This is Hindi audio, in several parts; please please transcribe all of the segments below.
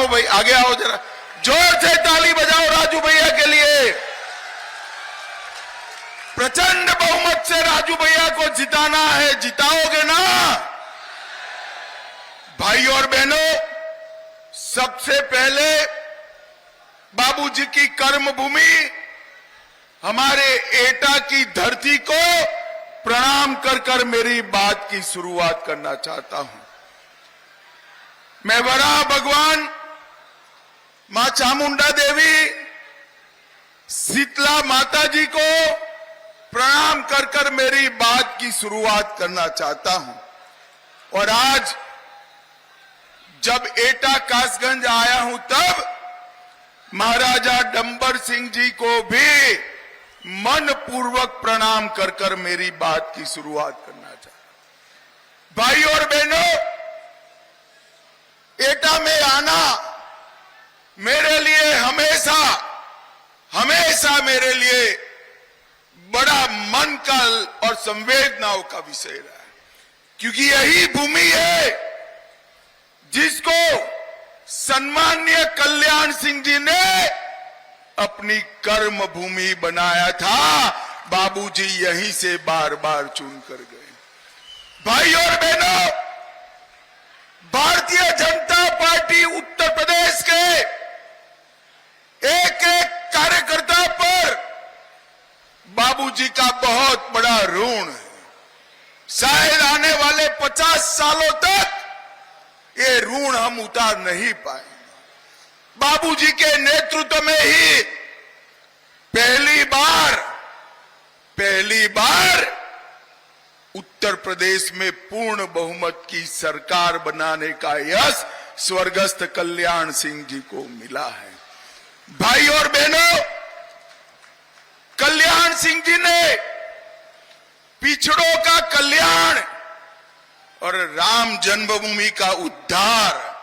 आओ भाई, आगे आओ जरा, जोर से ताली बजाओ राजू भैया के लिए। प्रचंड बहुमत से राजू भैया को जिताना है, जिताओगे ना? भाई और बहनों, सबसे पहले बाबूजी की कर्मभूमि हमारे एटा की धरती को प्रणाम कर कर मेरी बात की शुरुआत करना चाहता हूं। मैं वरा भगवान मां चामुंडा देवी, शीतला माता जी को प्रणाम कर कर मेरी बात की शुरुआत करना चाहता हूं। और आज जब एटा कासगंज आया हूं तब महाराजा डंबर सिंह जी को भी मन पूर्वक प्रणाम कर कर मेरी बात की शुरुआत करना चाहता। भाई और बहनों, एटा में आना मेरे लिए हमेशा मेरे लिए बड़ा मन का और संवेदनाओं का विषय रहा है, क्योंकि यही भूमि है जिसको सम्माननीय कल्याण सिंह जी ने अपनी कर्म भूमि बनाया था। बाबूजी यहीं से बार बार चुन कर गए। भाई और बहनों, भारतीय जनता पार्टी उत्तर प्रदेश के एक एक कार्यकर्ता पर बाबूजी का बहुत बड़ा ऋण है। शायद आने वाले 50 सालों तक ये ऋण हम उतार नहीं पाएंगे। बाबूजी के नेतृत्व में ही पहली बार उत्तर प्रदेश में पूर्ण बहुमत की सरकार बनाने का यश स्वर्गस्थ कल्याण सिंह जी को मिला है। भाई और बहनों, कल्याण सिंह जी ने पिछड़ों का कल्याण और राम जन्मभूमि का उद्धार,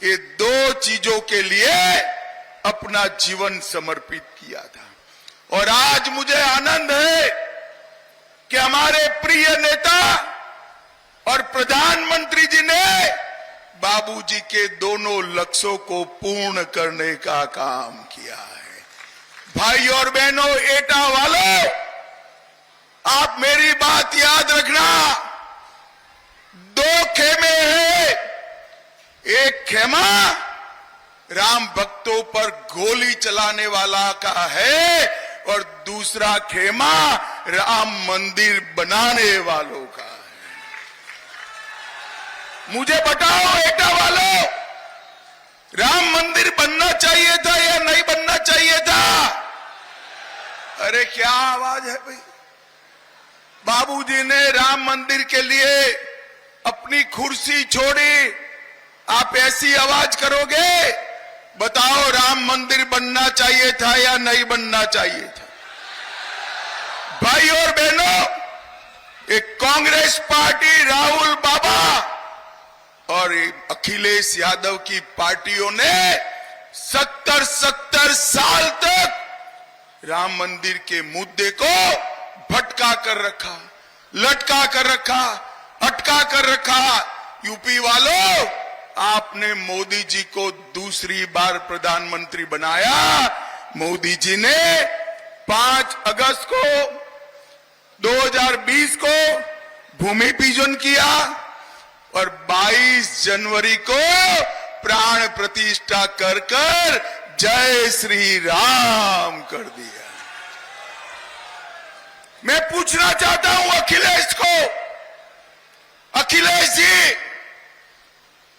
ये दो चीजों के लिए अपना जीवन समर्पित किया था। और आज मुझे आनंद है कि हमारे प्रिय नेता और प्रधानमंत्री जी ने बाबूजी के दोनों लक्ष्यों को पूर्ण करने का काम किया है। भाई और बहनों, एटा वालों, आप मेरी बात याद रखना। दो खेमे हैं, एक खेमा राम भक्तों पर गोली चलाने वाला का है और दूसरा खेमा राम मंदिर बनाने वालों का है। मुझे बताओ एटा वालों, राम मंदिर बनना चाहिए था या नहीं बनना चाहिए था? अरे क्या आवाज है भाई। बाबूजी ने राम मंदिर के लिए अपनी कुर्सी छोड़ी, आप ऐसी आवाज करोगे? बताओ, राम मंदिर बनना चाहिए था या नहीं बनना चाहिए था? भाई और बहनों, एक कांग्रेस पार्टी, राहुल बाबा और अखिलेश यादव की पार्टियों ने 70 साल तक राम मंदिर के मुद्दे को भटका कर रखा, लटका कर रखा, अटका कर रखा। यूपी वालों, आपने मोदी जी को दूसरी बार प्रधानमंत्री बनाया। मोदी जी ने 5 अगस्त को 2020 को भूमि पूजन किया और 22 जनवरी को प्राण प्रतिष्ठा कर कर जय श्री राम कर दिया। मैं पूछना चाहता हूं अखिलेश को, अखिलेश जी,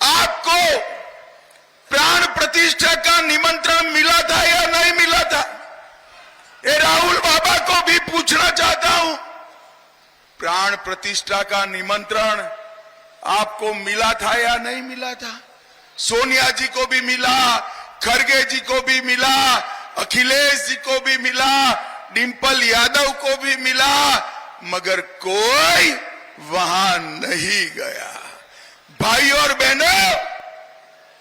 आपको प्राण प्रतिष्ठा का निमंत्रण मिला था या नहीं मिला था? ये राहुल बाबा को भी पूछना चाहता हूं, प्राण प्रतिष्ठा का निमंत्रण आपको मिला था या नहीं मिला था? सोनिया जी को भी मिला, खड़गे जी को भी मिला, अखिलेश जी को भी मिला, डिंपल यादव को भी मिला, मगर कोई वहां नहीं गया। भाई और बहनों,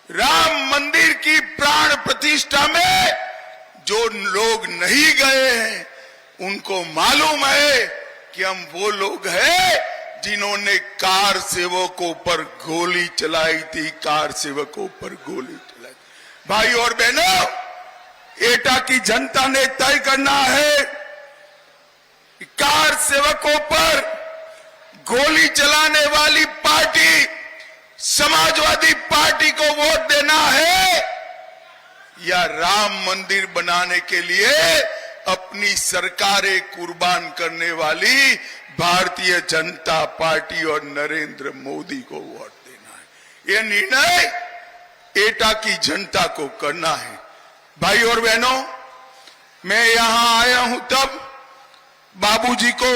राम मंदिर की प्राण प्रतिष्ठा में जो लोग नहीं गए हैं, उनको मालूम है कि हम वो लोग हैं जिन्होंने कार सेवकों पर गोली चलाई थी, कार सेवकों पर गोली चलाई। भाई और बहनों, एटा की जनता ने तय करना है कि कार सेवकों पर गोली चलाने वाली पार्टी समाजवादी पार्टी को वोट देना है या राम मंदिर बनाने के लिए अपनी सरकारें कुर्बान करने वाली भारतीय जनता पार्टी और नरेंद्र मोदी को वोट देना है। यह निर्णय एटा की जनता को करना है। भाई और बहनों, मैं यहां आया हूं तब बाबूजी को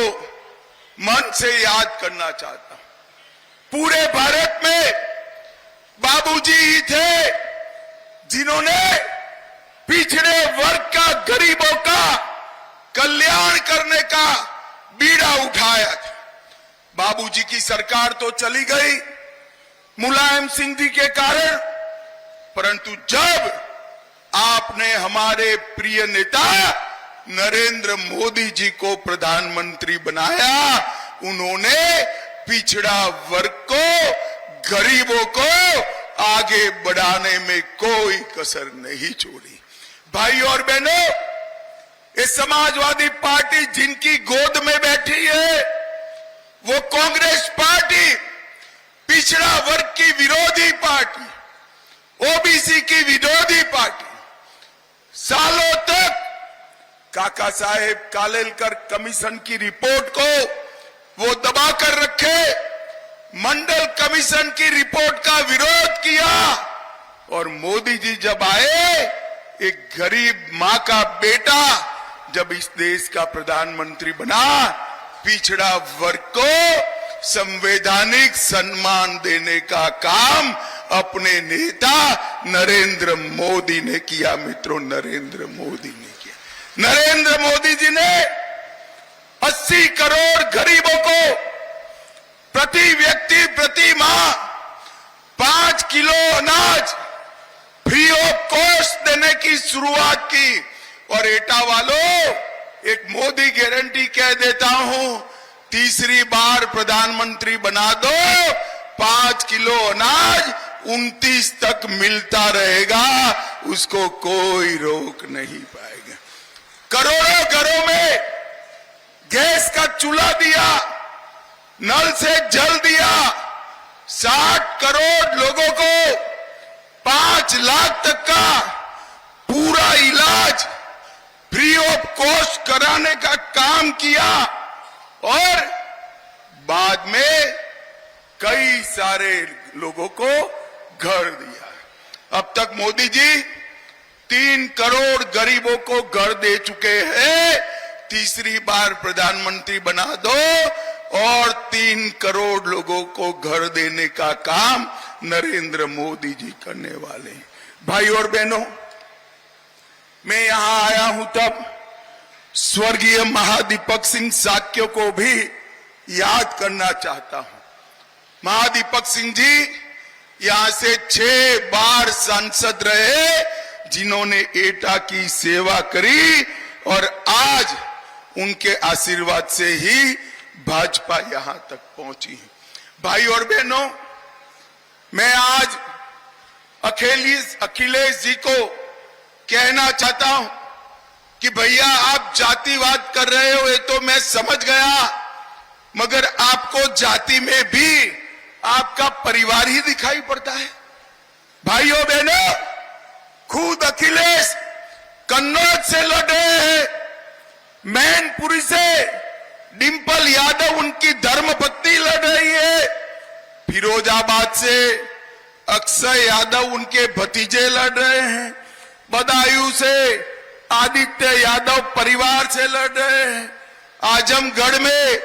मन से याद करना चाहता हूं। पूरे भारत में बाबूजी ही थे जिन्होंने पिछड़े वर्ग का, गरीबों का कल्याण करने का बीड़ा उठाया था। बाबूजी की सरकार तो चली गई मुलायम सिंह जी के कारण, परंतु जब आपने हमारे प्रिय नेता नरेंद्र मोदी जी को प्रधानमंत्री बनाया, उन्होंने पिछड़ा वर्ग को, गरीबों को आगे बढ़ाने में कोई कसर नहीं छोड़ी। भाई और बहनों, ये समाजवादी पार्टी जिनकी गोद में बैठी है वो कांग्रेस पार्टी पिछड़ा वर्ग की विरोधी पार्टी, ओबीसी की विरोधी पार्टी, सालों तक काका साहेब कालेलकर कमीशन की रिपोर्ट को वो दबा कर रखे, मंडल कमीशन की रिपोर्ट का विरोध किया, और मोदी जी जब आए, एक गरीब मां का बेटा जब इस देश का प्रधानमंत्री बना, पिछड़ा वर्ग को संवैधानिक सम्मान देने का काम अपने नेता नरेंद्र मोदी ने किया। मित्रों, नरेंद्र मोदी ने किया। नरेंद्र मोदी जी ने 80 करोड़ गरीबों को प्रति व्यक्ति प्रति माह 5 किलो अनाज फ्री ऑफ कॉस्ट देने की शुरुआत की। और एटा वालों, एक मोदी गारंटी कह देता हूं, तीसरी बार प्रधानमंत्री बना दो, 5 किलो अनाज 29 तक मिलता रहेगा, उसको कोई रोक नहीं पाएगा। करोड़ों घरों में गैस का चूल्हा दिया, नल से जल दिया, 60 करोड़ लोगों को 5 लाख तक का पूरा इलाज फ्री ऑफ कॉस्ट कराने का काम किया, और बाद में कई सारे लोगों को घर दिया। अब तक मोदी जी 3 करोड़ गरीबों को घर दे चुके हैं। तीसरी बार प्रधानमंत्री बना दो और 3 करोड़ लोगों को घर देने का काम नरेंद्र मोदी जी करने वाले हैं। भाई और बहनों, मैं यहां आया हूं तब स्वर्गीय महादीपक सिंह साक्य को भी याद करना चाहता हूं। महादीपक सिंह जी यहां से 6 बार सांसद रहे, जिन्होंने एटा की सेवा करी, और आज उनके आशीर्वाद से ही भाजपा यहां तक पहुंची है। भाई और बहनों, मैं आज अखिलेश जी को कहना चाहता हूं कि भैया, आप जातिवाद कर रहे हो, ये तो मैं समझ गया, मगर आपको जाति में भी आपका परिवार ही दिखाई पड़ता है। भाइयों बहनों, खुद अखिलेश कन्नौज से लड़ रहे हैं, मैनपुरी से डिंपल यादव उनकी धर्मपत्नी लड़ रही है, फिरोजाबाद से अक्षय यादव उनके भतीजे लड़ रहे हैं, बदायूं से आदित्य यादव परिवार से लड़ रहे हैं, आजमगढ़ में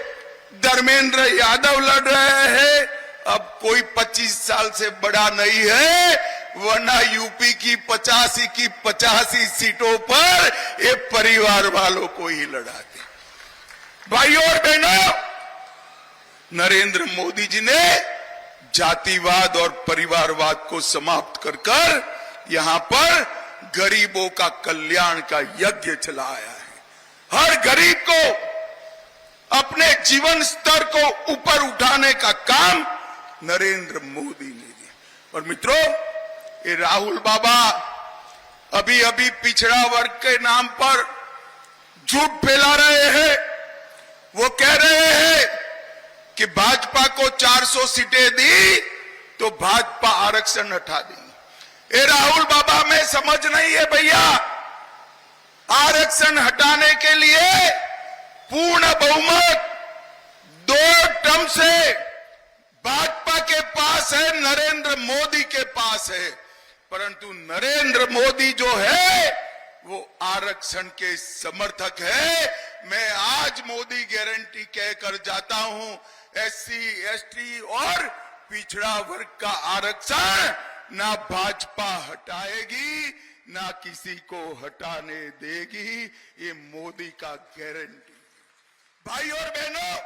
धर्मेंद्र यादव लड़ रहे हैं। अब कोई 25 साल से बड़ा नहीं है, वरना यूपी की 85 की 85 सीटों पर ये परिवार वालों को ही लड़ाते। भाइयों और बहनों, नरेंद्र मोदी जी ने जातिवाद और परिवारवाद को समाप्त कर यहां पर गरीबों का कल्याण का यज्ञ चलाया है। हर गरीब को अपने जीवन स्तर को ऊपर उठाने का काम नरेंद्र मोदी ने किया। और मित्रों, ये राहुल बाबा अभी अभी पिछड़ा वर्ग के नाम पर झूठ फैला रहे हैं। वो कह रहे हैं कि भाजपा को 400 सीटें दी तो भाजपा आरक्षण हटा देगी। ए राहुल बाबा, में समझ नहीं है भैया। आरक्षण हटाने के लिए पूर्ण बहुमत 2 टर्म से भाजपा के पास है, नरेंद्र मोदी के पास है। परंतु नरेंद्र मोदी जो है वो आरक्षण के समर्थक है। मैं आज मोदी गारंटी कहकर जाता हूं, SC, ST और पिछड़ा वर्ग का आरक्षण ना भाजपा हटाएगी ना किसी को हटाने देगी। ये मोदी का गारंटी। भाई और बहनों,